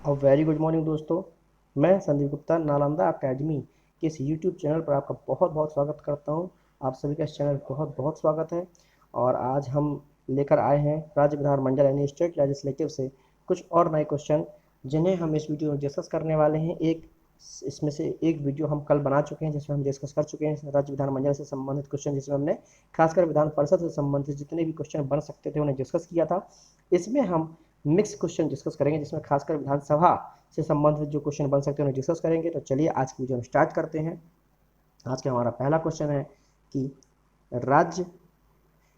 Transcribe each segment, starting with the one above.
Very good morning दोस्तों। मैं Sandeep Gupta Nalanda academy के इस यूट्यूब चैनल पर आपका बहुत बहुत स्वागत करता हूं। आप सभी का इस चैनल पर बहुत बहुत स्वागत है। और आज हम लेकर आए हैं राज्य विधानमंडल यानी स्टेट लेजिस्लेटिव से कुछ और नए क्वेश्चन, जिन्हें हम इस वीडियो में डिस्कस करने वाले हैं। इसमें से एक वीडियो हम कल बना चुके हैं, जिसमें हम डिस्कस कर चुके हैं राज्य विधानमंडल से संबंधित क्वेश्चन, जिसमें हमने खासकर विधान परिषद से संबंधित जितने भी क्वेश्चन बन सकते थे उन्हें डिस्कस किया था। इसमें हम मिक्स क्वेश्चन डिस्कस करेंगे, जिसमें खासकर विधानसभा से संबंधित जो क्वेश्चन बन सकते हैं उन्हें डिस्कस करेंगे। तो चलिए आज की वीडियो हम स्टार्ट करते हैं। आज का हमारा पहला क्वेश्चन है कि राज्य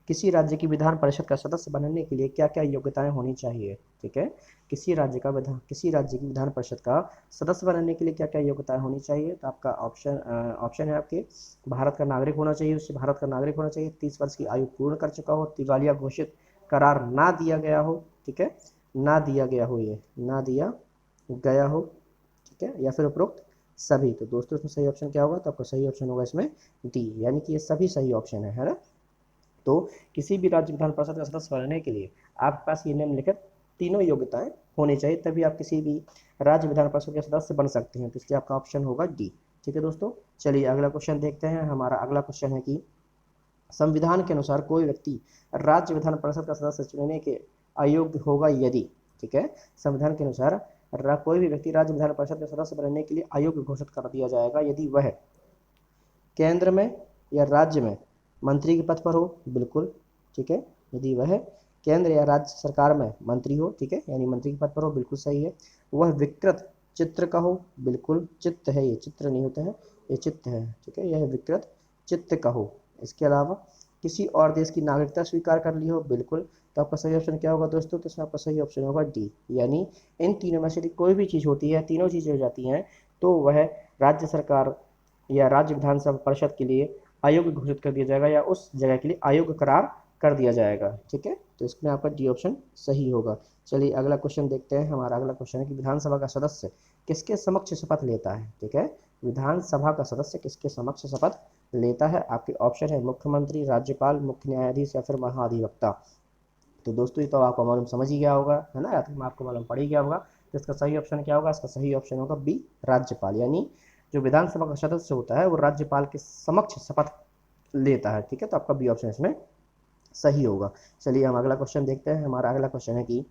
किसी राज्य की विधान परिषद का सदस्य बनने के लिए क्या क्या योग्यताएं होनी चाहिए। ठीक है, किसी राज्य की विधान परिषद का सदस्य बनने के लिए क्या क्या योग्यताएं होनी चाहिए। तो आपका ऑप्शन है आपके, भारत का नागरिक होना चाहिए, उससे भारत का नागरिक होना चाहिए, 30 वर्ष की आयु पूर्ण कर चुका हो, दिवालिया घोषित करार ना दिया गया हो। ठीक है, ना दिया गया हो, ये ना दिया गया हो। ठीक है, या फिर उपरोक्त सभी। तो दोस्तों इसमें सही ऑप्शन क्या होगा? तो आपका सही ऑप्शन होगा इसमें डी, यानी कि ये सभी सही ऑप्शन है ना। तो किसी भी राज्य विधान परिषद का सदस्य बनने के लिए आपके पास ये निम्नलिखित तीनों योग्यताएं होनी चाहिए, तभी आप किसी भी राज्य विधान परिषद के सदस्य बन सकते हैं। तो इसलिए आपका ऑप्शन होगा डी। ठीक है दोस्तों, चलिए अगला क्वेश्चन देखते हैं। हमारा अगला क्वेश्चन है कि संविधान के अनुसार कोई व्यक्ति राज्य विधान परिषद का सदस्य चुनने के अयोग्य होगा यदि। ठीक है, संविधान के अनुसार कोई भी व्यक्ति राज्य विधान परिषद का सदस्य बनने के लिए अयोग्य घोषित कर दिया जाएगा यदि वह केंद्र में या राज्य में मंत्री के पद पर हो। बिल्कुल ठीक है, यदि वह केंद्र या राज्य सरकार में मंत्री हो, ठीक है, यानी मंत्री के पद पर हो, बिल्कुल सही है। वह विकृत चित्र का हो, बिल्कुल चित्त है, ये चित्र नहीं होते हैं, ये चित्त है। ठीक है, यह विकृत चित्त का हो। इसके अलावा किसी और देश की नागरिकता स्वीकार कर ली हो, बिल्कुल। तो आपका सही ऑप्शन क्या होगा दोस्तों? तो इसमें आपका सही ऑप्शन होगा डी, यानी इन तीनों में से यदि कोई भी चीज़ होती है, तीनों चीज़ें हो जाती हैं, तो वह राज्य सरकार या राज्य विधानसभा परिषद के लिए अयोग्य घोषित कर दिया जाएगा, या उस जगह के लिए अयोग्य करार कर दिया जाएगा। ठीक है, तो इसमें आपका डी ऑप्शन सही होगा। चलिए अगला क्वेश्चन देखते हैं। हमारा अगला क्वेश्चन है कि विधानसभा का सदस्य किसके समक्ष शपथ लेता है। ठीक है, विधानसभा का सदस्य किसके समक्ष शपथ लेता है? आपके ऑप्शन है मुख्यमंत्री, राज्यपाल, मुख्य न्यायाधीश या फिर महाधिवक्ता। तो दोस्तों ये तो आपको मालूम समझ ही गया होगा, है ना, या तो आपको मालूम पड़ ही गया होगा। तो इसका सही ऑप्शन क्या होगा? इसका सही ऑप्शन होगा बी, राज्यपाल। यानी जो विधानसभा का सदस्य होता है वो राज्यपाल के समक्ष शपथ लेता है। ठीक है, तो आपका बी ऑप्शन इसमें सही होगा। चलिए हम अगला क्वेश्चन देखते हैं। हमारा अगला क्वेश्चन है कि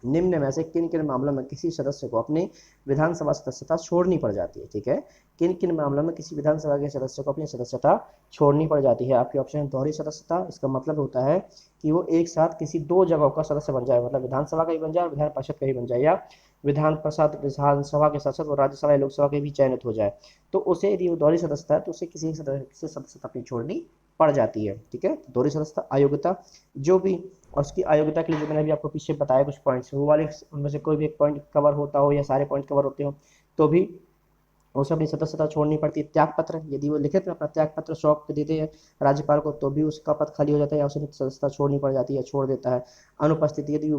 निम्न में से किन किन मामलों में किसी सदस्य को अपनी विधानसभा सदस्यता छोड़नी पड़ जाती है। ठीक है, किन किन मामलों में किसी विधानसभा के सदस्य को अपनी सदस्यता छोड़नी पड़ जाती है? आपके ऑप्शन है दोहरी सदस्यता। इसका मतलब होता है कि वो एक साथ किसी दो जगहों का सदस्य बन जाए, मतलब विधानसभा का ही बन जाए और विधान परिषद का ही बन जाए, या विधानसभा के साथ साथ वो राज्यसभा या लोकसभा के भी चयनित हो जाए। तो उसे यदि वो दोहरी सदस्यता है तो उसे किसी से सदस्यता अपनी छोड़नी पड़ जाती है। ठीक है, दोहरी सदस्यता अयोग्यता जो भी, और उसकी अयोग्यता के लिए जो मैंने अभी आपको पीछे बताया कुछ पॉइंट्स, वो वाले उनमें से कोई भी एक पॉइंट कवर होता हो या सारे पॉइंट कवर होते हो तो भी उसे अपनी सदस्यता छोड़नी पड़ती है। त्याग पत्र, यदि वो लिखित में अपना त्याग पत्र सौंप के देते हैं राज्यपाल को तो भी उसका पद खाली हो जाता है या उसे सदस्यता छोड़नी पड़ जाती है, छोड़ देता है। अनुपस्थिति, यदि वो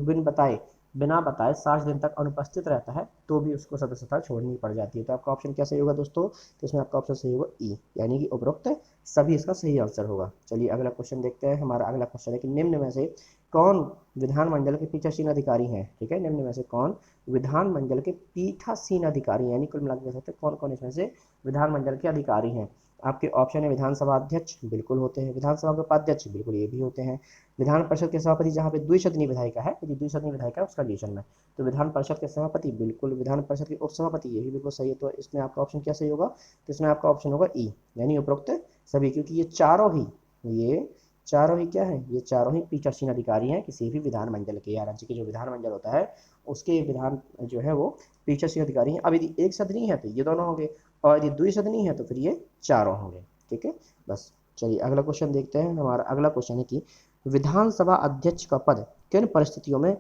बिना बताए 60 दिन तक अनुपस्थित रहता है तो भी उसको सदस्यता छोड़नी पड़ जाती है। तो आपका ऑप्शन क्या सही होगा दोस्तों? तो इसमें आपका ऑप्शन सही होगा ई, यानी कि उपरोक्त सभी इसका सही आंसर होगा। चलिए अगला क्वेश्चन देखते हैं। हमारा अगला क्वेश्चन है कि निम्न में से कौन विधानमंडल के पीठासीन अधिकारी हैं। ठीक है, निम्न में से कौन विधानमंडल के पीठासीन अधिकारी, यानी कुल मिलाकर कह सकते हैं कौन कौन इसमें से विधानमंडल के अधिकारी हैं। आपके ऑप्शन है विधानसभा अध्यक्ष, बिल्कुल होते हैं। विधानसभा के उपाध्यक्ष, बिल्कुल ये भी होते हैं। विधान परिषद के सभापति, जहाँ पे द्विसदनीय विधायिका है, यदि द्विसदनीय विधायिका है उस कंडीशन में, तो विधान परिषद के सभापति, बिल्कुल। विधान परिषद के उपसभापति, ये भी बिल्कुल सही है। तो इसमें आपका ऑप्शन क्या सही होगा? तो इसमें आपका ऑप्शन होगा ई, यानी उपरोक्त सभी, क्योंकि ये चारों ही क्या है? ये चारों ही पीठासीन अधिकारी हैं किसी भी विधानमंडल के, या राज्य के जो विधानमंडल होता है उसके विधान जो है वो पीठासीन अधिकारी हैं। अब यदि एक सदनी है तो ये दोनों होंगे, और यदि द्विसदनी है तो फिर ये चारों होंगे। ठीक है, बस। चलिए अगला क्वेश्चन देखते हैं। हमारा अगला क्वेश्चन है कि विधानसभा अध्यक्ष का पद किन परिस्थितियों में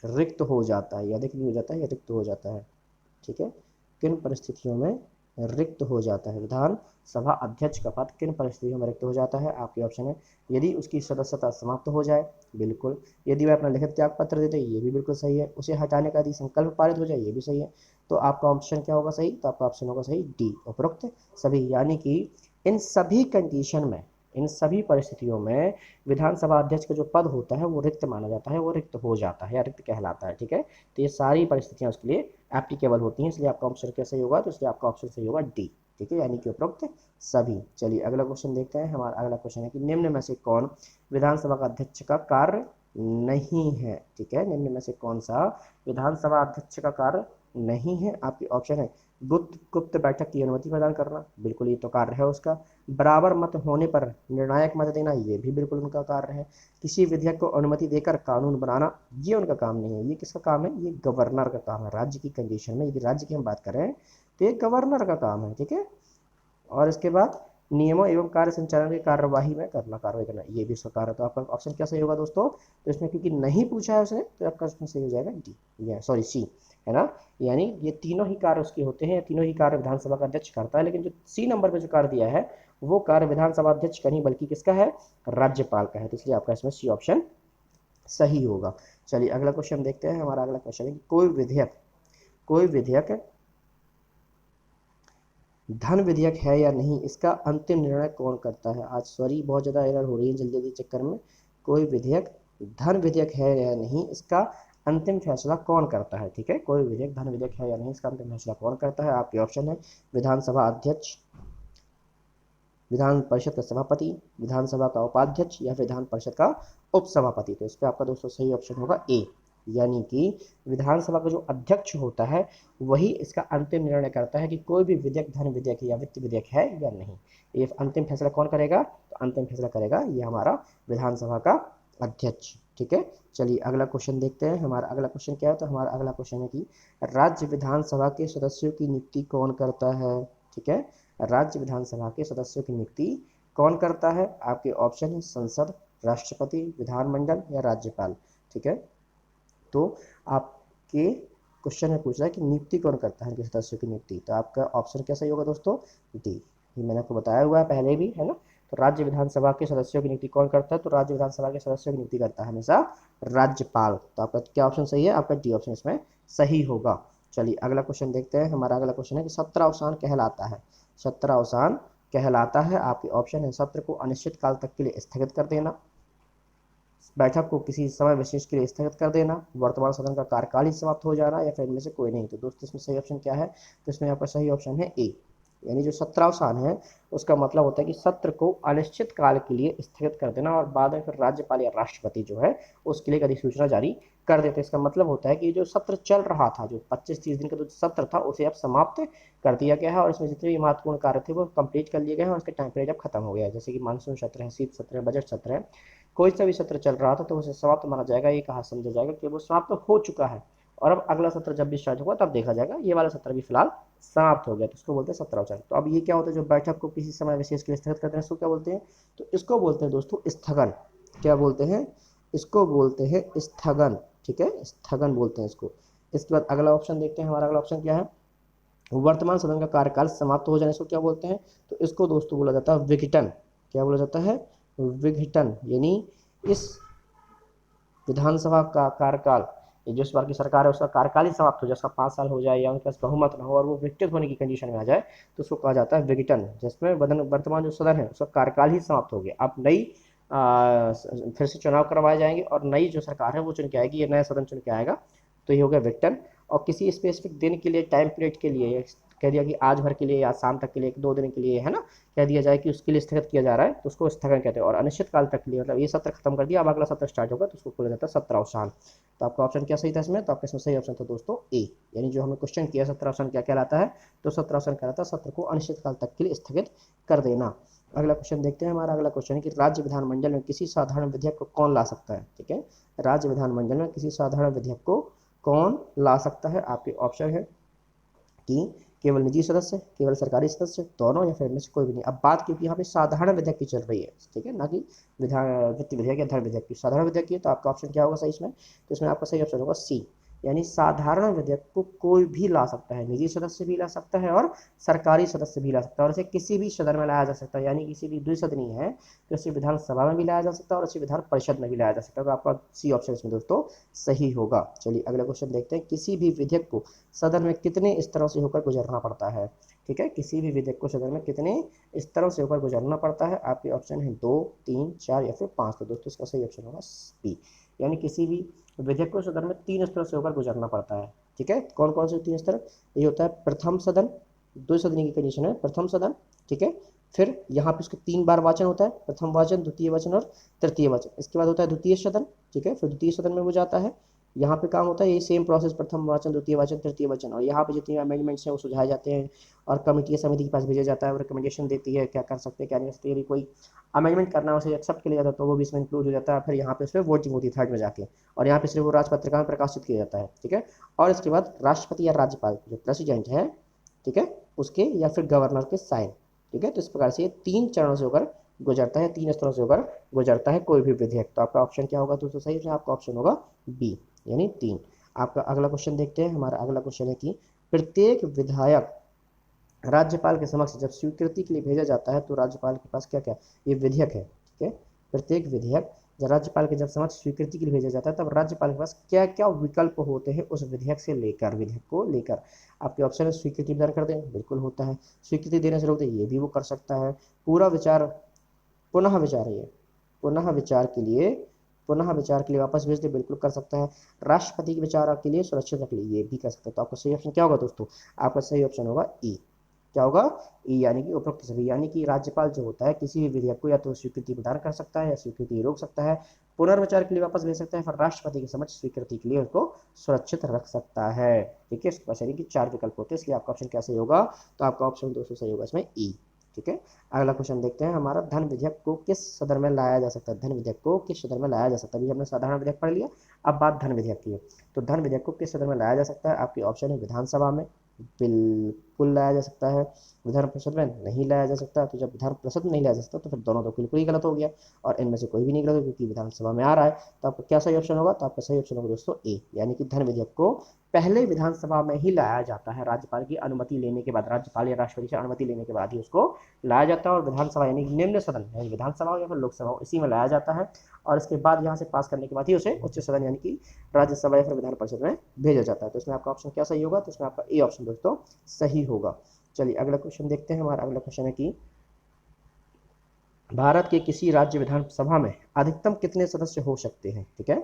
रिक्त हो जाता है, या रिक्त हो जाता है या रिक्त हो जाता है। ठीक है, किन परिस्थितियों में रिक्त हो जाता है? विधानसभा अध्यक्ष का पद किन परिस्थितियों में रिक्त हो जाता है? आपके ऑप्शन है यदि उसकी सदस्यता समाप्त हो जाए, बिल्कुल। यदि वह अपना लिखित त्याग पत्र दे दे, ये भी बिल्कुल सही है। उसे हटाने का यदि संकल्प पारित हो जाए, ये भी सही है। तो आपका ऑप्शन क्या होगा सही? तो आपका ऑप्शन होगा सही डी, उपरोक्त सभी, यानी कि इन सभी कंडीशन में इन सभी परिस्थितियों में विधानसभा अध्यक्ष का जो पद होता है वो रिक्त माना जाता है, वो रिक्त हो जाता है या रिक्त कहलाता है। ठीक है, तो ये सारी परिस्थितियां उसके लिए एप्लीकेबल होती हैं, इसलिए आपका ऑप्शन क्या सही होगा, तो इसलिए आपका ऑप्शन सही होगा डी। ठीक है, यानी कि उपरोक्त सभी। चलिए अगला क्वेश्चन देखते हैं। हमारा अगला क्वेश्चन है कि निम्न में से कौन विधानसभा का अध्यक्ष का कार्य नहीं है। ठीक है, निम्न में से कौन सा विधानसभा अध्यक्ष का कार्य नहीं है। आपके ऑप्शन है गुप्त बैठक की अनुमति प्रदान करना, बिल्कुल ये तो कार्य है उसका। बराबर मत होने पर निर्णायक मत देना, ये भी बिल्कुल उनका कार्य है। किसी विधेयक को अनुमति देकर कानून बनाना, ये उनका काम नहीं है। ये किसका काम है, ये गवर्नर का काम है। राज्य की कंडीशन में यदि राज्य की हम बात करें तो ये गवर्नर का काम है। ठीक है, और इसके बाद नियमों एवं कार्य संचालन की कार्यवाही में कार्रवाई करना, ये भी उसका कार्य है। तो आपका ऑप्शन क्या सही होगा दोस्तों, तो इसमें क्योंकि नहीं पूछा है उसने तो आपका इसमें सही हो जाएगा डी, या सॉरी सी, है ना। यानी ये तीनों ही कार्य उसके होते हैं, तीनों ही कार्य विधानसभा का अध्यक्ष करता है, लेकिन जो सी नंबर पर जो कार्य दिया है वो कार्य विधानसभा अध्यक्ष का नहीं बल्कि किसका है, राज्यपाल का है। तो इसलिए आपका इसमें सी ऑप्शन सही होगा। चलिए अगला क्वेश्चन देखते हैं। हमारा अगला क्वेश्चन है कि कोई विधेयक धन विधेयक है या नहीं, इसका अंतिम निर्णय कौन करता है। आज सॉरी बहुत ज़्यादा एरर हो रही है जल्दी जल्दी चक्कर में। कोई विधेयक धन विधेयक है या नहीं, इसका अंतिम फैसला कौन करता है। ठीक है, कोई विधेयक धन विधेयक है या नहीं, इसका अंतिम फैसला कौन करता है। आपके ऑप्शन है विधानसभा अध्यक्ष, विधान परिषद का सभापति, विधानसभा का उपाध्यक्ष या विधान परिषद का उपसभापति। तो इस पर आपका दोस्तों सही ऑप्शन होगा ए, यानी कि विधानसभा का जो अध्यक्ष होता है वही इसका अंतिम निर्णय करता है कि कोई भी विधेयक धन विधेयक या वित्त विधेयक है या नहीं। ये अंतिम फैसला कौन करेगा, तो अंतिम फैसला करेगा ये हमारा विधानसभा का अध्यक्ष। ठीक है, चलिए अगला क्वेश्चन देखते हैं। हमारा अगला क्वेश्चन क्या है, तो हमारा अगला क्वेश्चन है कि राज्य विधानसभा के सदस्यों की नियुक्ति कौन करता है। ठीक है, राज्य विधानसभा के सदस्यों की नियुक्ति कौन करता है। आपके ऑप्शन है संसद, राष्ट्रपति, विधानमंडल या राज्यपाल। ठीक है, तो आपके क्वेश्चन में पूछ रहा है कि नियुक्ति कौन करता है इनके सदस्यों की नियुक्ति, तो आपका ऑप्शन क्या सही होगा दोस्तों, डी। ये मैंने आपको बताया हुआ है पहले भी, है ना। तो राज्य विधानसभा के सदस्यों की नियुक्ति कौन करता है, तो राज्य विधानसभा के सदस्यों की नियुक्ति करता है हमेशा राज्यपाल। तो आपका क्या ऑप्शन सही है, आपका डी ऑप्शन इसमें सही होगा। चलिए अगला क्वेश्चन देखते हैं। हमारा अगला क्वेश्चन है कि सत्र अवसान कहलाता है। सत्र अवसान कहलाता है, आपके ऑप्शन है सत्र को अनिश्चित काल तक के लिए स्थगित कर देना, बैठक को किसी समय विशेष के लिए स्थगित कर देना, वर्तमान सदन का कार्यकाल ही समाप्त हो जाना, या फिर इनमें से कोई नहीं। तो दोस्तों इसमें सही ऑप्शन क्या है, तो इसमें आपका सही ऑप्शन है ए, यानी जो सत्रावसान है उसका मतलब होता है कि सत्र को अनिश्चित काल के लिए स्थगित कर देना और बाद में फिर राज्यपाल या राष्ट्रपति जो है उसके लिए एक अधिसूचना जारी कर देते हैं। इसका मतलब होता है कि जो सत्र चल रहा था, जो 25-30 दिन का जो सत्र था उसे अब समाप्त कर दिया गया है और इसमें जितने भी महत्वपूर्ण कार्य थे वो कंप्लीट कर लिए गए हैं और उसके टाइम पीरियड अब खत्म हो गया है। जैसे कि मानसून सत्र है, शीत सत्र है, बजट सत्र है, कोई सा भी सत्र चल रहा था तो उसे समाप्त माना जाएगा, ये कहा समझा जाएगा कि वो समाप्त हो चुका है और अब अगला सत्र जब भी स्टार्ट होगा तब देखा जाएगा। ये वाला सत्र भी फिलहाल समाप्त हो गया, तो इसको बोलते हैं सत्रावसान। तो अब ये क्या होता है, जो बैठक को किसी समय विशेष के लिए स्थगित करते हैं इसको क्या बोलते हैं, तो इसको बोलते हैं दोस्तों स्थगन। क्या बोलते हैं, इसको बोलते हैं स्थगन। ठीक है, स्थगन बोलते हैं इसको। इसके बाद अगला ऑप्शन देखते हैं। हमारा अगला ऑप्शन क्या है, वर्तमान सदन का कार्यकाल समाप्त हो जाने इसको क्या बोलते हैं, तो इसको दोस्तों बोला जाता है विघटन। क्या बोला जाता है, विघटन। यानी इस विधानसभा का कार्यकाल, जो इस बार की सरकार है उसका कार्यकाल ही समाप्त हो जाए, उसका 5 साल हो जाए या उनके पास बहुमत ना हो और वो विघटित होने की कंडीशन में आ जाए तो उसको कहा जाता है विघटन, जिसमें वर्तमान जो सदन है उसका कार्यकाल ही समाप्त हो गया। अब नई फिर से चुनाव करवाए जाएंगे और नई जो सरकार है वो चुन के आएगी, ये नया सदन चुन के आएगा, तो ये हो गया विघटन। और किसी स्पेसिफिक दिन के लिए, टाइम पीरियड के लिए कह दिया कि आज भर के लिए या शाम तक के लिए, 2 दिन के लिए, है ना, कह दिया जाए कि उसके लिए स्थगित किया जा रहा है तो उसको स्थगन कहते हैं। और अनिश्चित काल तक के लिए मतलब ये सत्र खत्म कर दिया, अब अगला सत्र स्टार्ट होगा तो उसको बोला जाता है सत्रावसान। तो आपका ऑप्शन क्या सही था इसमें, तो आपका इसमें सही ऑप्शन था दोस्तों ए, यानी जो हमें क्वेश्चन किया सत्रावसान क्या कहलाता है, तो सत्रावसान कहलाता है सत्र को अनिश्चित काल तक के लिए स्थगित कर देना। अगला क्वेश्चन देखते हैं। हमारा अगला क्वेश्चन है कि राज्य विधानमंडल में किसी साधारण विधेयक को कौन ला सकता है। ठीक है, राज्य विधानमंडल में किसी साधारण विधेयक को कौन ला सकता है। आपके ऑप्शन है कि केवल निजी सदस्य, केवल सरकारी सदस्य, दोनों, या फिर इनमें से कोई भी नहीं। अब बात क्योंकि यहाँ पे साधारण विधेयक की चल रही है, ठीक है, ना कि वित्त विधेयक या धन विधेयक की, साधारण विधेयक की, तो आपका ऑप्शन क्या होगा सही इसमें, तो इसमें आपका सही ऑप्शन होगा सी, यानी साधारण विधेयक को कोई भी ला सकता है, निजी सदस्य भी ला सकता है और सरकारी सदस्य भी ला सकता है, और इसे किसी भी सदन में लाया जा सकता है, यानी किसी भी द्विसदनीय है तो इसे विधानसभा में भी लाया जा सकता है और इसे विधान परिषद में भी लाया जा सकता है। तो आपका सी ऑप्शन इसमें दोस्तों सही होगा। चलिए अगला क्वेश्चन देखते हैं, किसी भी विधेयक को सदन में कितने स्तरों से होकर गुजरना पड़ता है। ठीक है, किसी भी विधेयक को सदन में कितने स्तरों से होकर गुजरना पड़ता है। आपके ऑप्शन है 2, 3, 4 या फिर 5। तो दोस्तों इसका सही ऑप्शन होगा बी, यानी किसी भी विधेयक को सदन में 3 स्तरों से होकर गुजरना पड़ता है। ठीक है, कौन कौन से 3 स्तर, ये होता है प्रथम सदन, द्विसदनीय की कंडीशन है प्रथम सदन। ठीक है, फिर यहाँ पे उसके 3 बार वाचन होता है, प्रथम वाचन, द्वितीय वाचन और तृतीय वाचन। इसके बाद होता है द्वितीय सदन। ठीक है, फिर द्वितीय सदन में वो जाता है, यहाँ पे काम होता है, ये सेम प्रोसेस, प्रथम वाचन, द्वितीय वाचन, तृतीय वाचन, और यहाँ पे जितने अमेंडमेंट्स हैं वो सुझाए जाते हैं और कमेटी या समिति के पास भेजा जाता है, वो रिकमेंडेशन देती है क्या कर सकते हैं क्या नहीं कर सकते। यदि कोई अमेंडमेंट करना है उसे एक्सेप्ट किया जाता है तो वो भी इसमें इंक्लूड हो जाता है। फिर यहाँ पे उसमें वोटिंग होती है थर्ड में जाके, और यहाँ पे सिर्फ वो राजपत्रिका में प्रकाशित किया जाता है। ठीक है, और इसके बाद राष्ट्रपति या राज्यपाल जो प्रेसिडेंट है, ठीक है, उसके या फिर गवर्नर के साइन। ठीक है, तो इस प्रकार से ये 3 चरणों से होकर गुजरता है, 3 स्तरों से होकर गुजरता है कोई भी विधेयक। तो आपका ऑप्शन क्या होगा दोस्तों सही, आपका ऑप्शन होगा बी, यानी 3। आपका अगला क्वेश्चन देखते हैं, हमारा अगला क्वेश्चन है कि प्रत्येक विधायक राज्यपाल के समक्ष जब स्वीकृति के लिए भेजा जाता है तो राज्यपाल के पास क्या क्या, ये विधेयक है। ठीक है, प्रत्येक विधेयक जब राज्यपाल के जब समक्ष स्वीकृति के लिए भेजा जाता है तब राज्यपाल के पास क्या क्या विकल्प होते हैं उस विधेयक से लेकर, विधेयक को लेकर। आपके ऑप्शन है स्वीकृति प्रदान कर दें, बिल्कुल होता है। स्वीकृति देने से रोक दें, ये भी वो कर सकता है। पूरा विचार, पुनः विचार, ये पुनः विचार के लिए, पुनः विचार के लिए वापस भेज दे, बिल्कुल कर सकता है। राष्ट्रपति के विचार के लिए सुरक्षित रख लिए, ये भी कर सकता है। तो आपका सही ऑप्शन क्या होगा दोस्तों, आपका सही ऑप्शन होगा ई। क्या होगा, ई, यानी कि उपरोक्त सभी, यानी कि राज्यपाल जो होता है किसी भी विधेयक को या तो स्वीकृति प्रदान कर सकता है या स्वीकृति रोक सकता है, पुनर्विचार के लिए वापस भेज सकता है, फिर राष्ट्रपति के समक्ष स्वीकृति के लिए उसको सुरक्षित रख सकता है। ठीक है, इसके पास यानी कि 4 विकल्प होते हैं, इसलिए आपका ऑप्शन क्या सही होगा, तो आपका ऑप्शन दोस्तों सही होगा इसमें ई। ठीक है, अगला क्वेश्चन देखते हैं हमारा, धन विधेयक को किस सदन में लाया जा सकता है। धन विधेयक को किस सदन में लाया जा सकता है, अभी हमने साधारण विधेयक पढ़ लिया, अब बात धन विधेयक की है। तो धन विधेयक को किस सदन में लाया जा सकता है, आपके ऑप्शन है विधानसभा में बिल्कुल लाया जा सकता है, विधान परिषद में नहीं लाया जा सकता। तो जब विधान परिषद में नहीं लाया जा सकता तो फिर दोनों तो बिल्कुल ही गलत हो गया, और इनमें से कोई भी नहीं गलत क्योंकि विधानसभा में आ रहा है। तो आपका क्या सही ऑप्शन होगा, तो आपका सही ऑप्शन होगा दोस्तों ए, यानी कि धन विधेयक को पहले विधानसभा में ही लाया जाता है, राज्यपाल की अनुमति लेने के बाद, राज्यपाल या राष्ट्रपति से अनुमति लेने के बाद ही उसको लाया जाता है, और विधानसभा यानी निम्न सदन, यानी विधानसभा हो या फिर लोकसभा हो, इसी में लाया जाता है, और इसके बाद यहाँ से पास करने के बाद ही उसे उच्च सदन यानी कि राज्यसभा या फिर विधान परिषद में भेजा जाता है। तो इसमें आपका ऑप्शन क्या सही होगा, तो इसमें आपका ए ऑप्शन दोस्तों सही होगा। चलिए अगला क्वेश्चन देखते हैं, हमारा अगला क्वेश्चन है कि भारत के किसी राज्य विधानसभा में अधिकतम कितने सदस्य हो सकते हैं। ठीक है,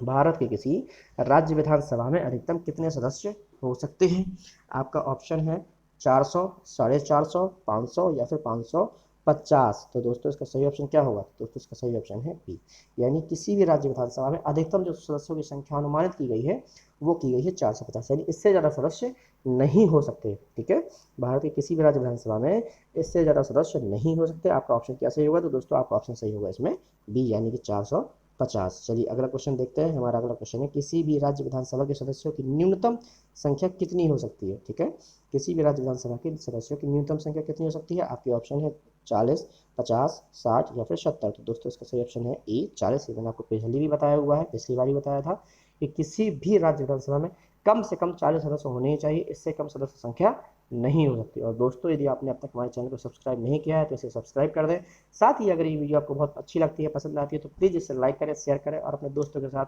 भारत के किसी राज्य विधानसभा में अधिकतम कितने सदस्य हो सकते हैं। आपका ऑप्शन है 400, 450, 500 या फिर 550। तो दोस्तों इसका सही ऑप्शन क्या होगा, दोस्तों इसका सही ऑप्शन है बी, यानी किसी भी राज्य विधानसभा में अधिकतम जो सदस्यों की संख्या अनुमानित की गई है वो की गई है 450, यानी इससे ज़्यादा सदस्य नहीं हो सकते। ठीक है, भारत के किसी भी राज्य विधानसभा में इससे ज़्यादा सदस्य नहीं हो सकते। आपका ऑप्शन क्या सही होगा, तो दोस्तों आपका ऑप्शन सही होगा इसमें बी, यानी कि 450। चलिए अगला क्वेश्चन देखते हैं, हमारा अगला क्वेश्चन है किसी भी राज्य विधानसभा के सदस्यों की न्यूनतम संख्या कितनी हो सकती है। ठीक है, किसी भी राज्य विधानसभा के सदस्यों की न्यूनतम संख्या कितनी हो सकती है। आपके ऑप्शन है 40, 50, 60 या फिर 70। तो दोस्तों इसका सही ऑप्शन है ए 40। मैंने आपको पहले भी बताया हुआ है, पिछली बार ही बताया था कि किसी भी राज्य विधानसभा में कम से कम 40 सदस्य होने ही चाहिए, इससे कम सदस्य संख्या नहीं हो सकती। और दोस्तों यदि आपने अब तक हमारे चैनल को सब्सक्राइब नहीं किया है तो इसे सब्सक्राइब कर दें। साथ ही अगर ये वीडियो आपको बहुत अच्छी लगती है, पसंद आती है, तो प्लीज़ इसे लाइक करें, शेयर करें और अपने दोस्तों के साथ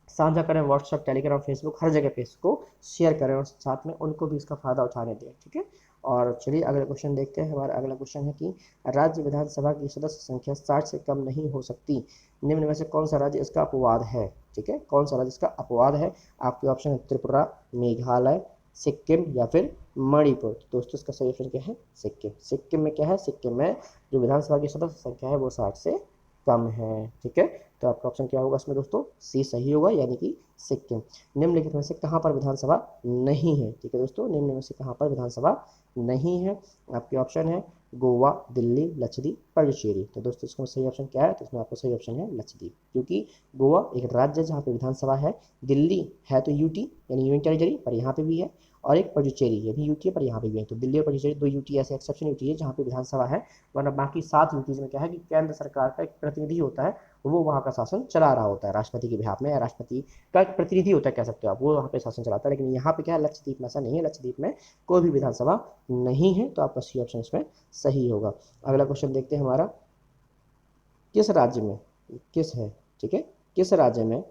साझा करें। व्हाट्सएप, टेलीग्राम, फेसबुक, हर जगह पे इसको शेयर करें और साथ में उनको भी इसका फ़ायदा उठाने दें। ठीक है, और चलिए अगला क्वेश्चन देखते हैं, हमारा अगला क्वेश्चन है कि राज्य विधानसभा की सदस्य संख्या 60 से कम नहीं हो सकती, निम्न में से कौन सा राज्य इसका अपवाद है। ठीक है, कौन सा राज्य इसका अपवाद है। आपके ऑप्शन है त्रिपुरा, मेघालय, सिक्किम या फिर मणिपुर। तो दोस्तों इसका सही ऑप्शन क्या है, सिक्किम। सिक्किम में क्या है, सिक्किम में जो विधानसभा की सदस्य संख्या है वो 60 से कम है। ठीक है, तो आपका ऑप्शन क्या होगा इसमें दोस्तों, सी सही होगा, यानी कि सिक्किम। निम्नलिखित में से कहाँ पर विधानसभा नहीं है। ठीक है दोस्तों, निम्न में से कहाँ पर विधानसभा नहीं है। आपके ऑप्शन है गोवा, दिल्ली, लक्षद्वीप, पुडुचेरी। तो दोस्तों इसका सही ऑप्शन क्या है, तो इसमें आपका सही ऑप्शन है लक्षद्वीप, क्योंकि गोवा एक राज्य जहाँ पे विधानसभा है, दिल्ली है तो यूटी यानी यूनियन टेरिटरी पर यहाँ पे भी है, और एक पुडुचेरी ये भी यूटी है पर यहाँ पे भी है। तो दिल्ली और पुडुचेरी 2 यूटी ऐसे एक्सेप्शन यूटी है जहाँ पे विधानसभा है, वरना बाकी 7 यूटीज में क्या है कि केंद्र सरकार का एक प्रतिनिधि होता है वो वहाँ का शासन चला रहा होता है राष्ट्रपति के बिहाफ में, या राष्ट्रपति का एक प्रतिनिधि होता है कह सकते हो आप, वो वहाँ पे शासन चलाता है। लेकिन यहाँ पे क्या है, लक्षद्वीप में ऐसा नहीं है, लक्षद्वीप में कोई भी विधानसभा नहीं है, तो आपका सी ऑप्शन इसमें सही होगा। अगला क्वेश्चन देखते हैं हमारा, किस राज्य में, किस है, ठीक है, किस राज्य में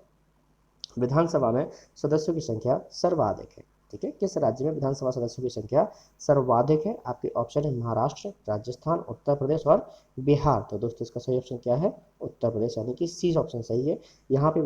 विधानसभा में सदस्यों की संख्या सर्वाधिक है, ठीक है, किस राज्य में विधानसभा सदस्यों की संख्या सर्वाधिक है? आपके ऑप्शन है महाराष्ट्र, राजस्थान, उत्तर प्रदेश और बिहार। तो दोस्तों इसका सही ऑप्शन क्या है? उत्तर प्रदेश, यानी कि सी ऑप्शन सही है। यहाँ पे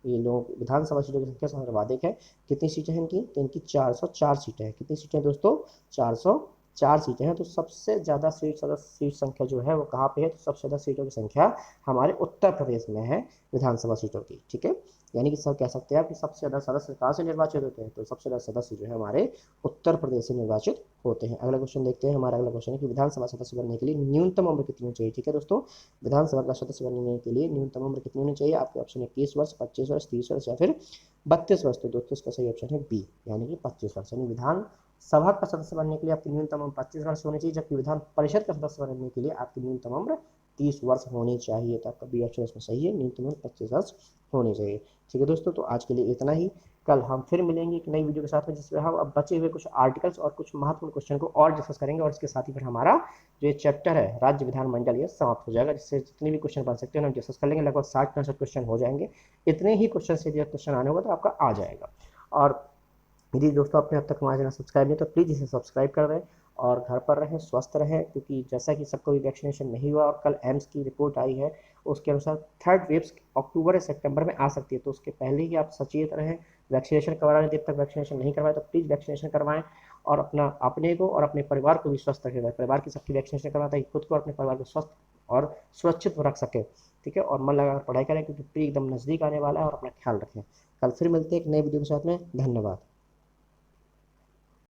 ये लोग विधानसभा सीटों की संख्या सर्वाधिक है। कितनी सीटें हैं इनकी? तो इनकी 404 सीटें हैं। कितनी सीटें दोस्तों? 404 सीटें हैं। तो सबसे ज़्यादा सीट संख्या जो है वो कहाँ पे है? तो सबसे ज़्यादा सीटों की संख्या हमारे उत्तर प्रदेश में है विधानसभा सीटों की, ठीक है। यानी कि सर कह सकते हैं आप कि सबसे ज़्यादा सदस्य कहाँ से निर्वाचित होते हैं? तो सबसे ज़्यादा सदस्य जो है हमारे उत्तर प्रदेश से निर्वाचित होते हैं। अगला क्वेश्चन देखते हैं। हमारा अगला क्वेश्चन है कि विधानसभा सदस्य बनने के लिए न्यूनतम उम्र कितनी होनी चाहिए, ठीक है दोस्तों। विधानसभा का सदस्य बनने के लिए न्यूनतम उम्र कितनी होनी चाहिए? आपके ऑप्शन है 21 वर्ष, 25 वर्ष, 30 वर्ष या फिर 32 वर्ष। तो दोस्तों इसका सही ऑप्शन है बी, यानी कि 25 वर्ष। यानी विधानसभा का सदस्य बनने के लिए आपकी न्यूनतम उम्र 25 वर्ष होनी चाहिए, जबकि विधान परिषद का सदस्य बनने के लिए आपकी न्यूनतम उम्र 30 वर्ष होनी चाहिए। तो आपका बी ऑप्शन इसमें सही है, न्यूनतम उम्र 25 वर्ष होनी चाहिए। ठीक है दोस्तों, तो आज के लिए इतना ही। कल हम फिर मिलेंगे एक नई वीडियो के साथ में, जिसमें हम अब बचे हुए कुछ आर्टिकल्स और कुछ महत्वपूर्ण क्वेश्चन को और डिस्कस करेंगे, और इसके साथ ही फिर हमारा जो ये चैप्टर है राज्य विधानमंडल ये समाप्त हो जाएगा, जिससे जितने भी क्वेश्चन बन सकते हैं हम डिस्कस कर लेंगे। लगभग 60-65 क्वेश्चन हो जाएंगे। इतने ही क्वेश्चन से क्वेश्चन आने होगा तो आपका आ जाएगा। और यदि दोस्तों आपने अब तक हमारा चैनल सब्सक्राइब नहीं तो प्लीज़ इसे सब्सक्राइब कर दें, और घर पर रहें, स्वस्थ रहें, क्योंकि जैसा कि सबको भी वैक्सीनेशन नहीं हुआ और कल एम्स की रिपोर्ट आई है उसके अनुसार थर्ड वेव अक्टूबर या सितंबर में आ सकती है। तो उसके पहले ही आप सचेत रहें, वैक्सीनेशन करवा लें। जब तक वैक्सीनेशन नहीं करवाएं तो प्लीज़ वैक्सीनेशन करवाएं, और अपने को और अपने परिवार को भी स्वस्थ रखें। परिवार की सबकी वैक्सीनेशन करवाएं ताकि खुद को और अपने परिवार को स्वस्थ और सुरक्षित रख सकें, ठीक है। और मन लगाकर पढ़ाई करें, क्योंकि प्री एकदम नज़दीक आने वाला है, और अपना ख्याल रखें। कल फिर मिलते हैं एक नई वीडियो के साथ में। धन्यवाद।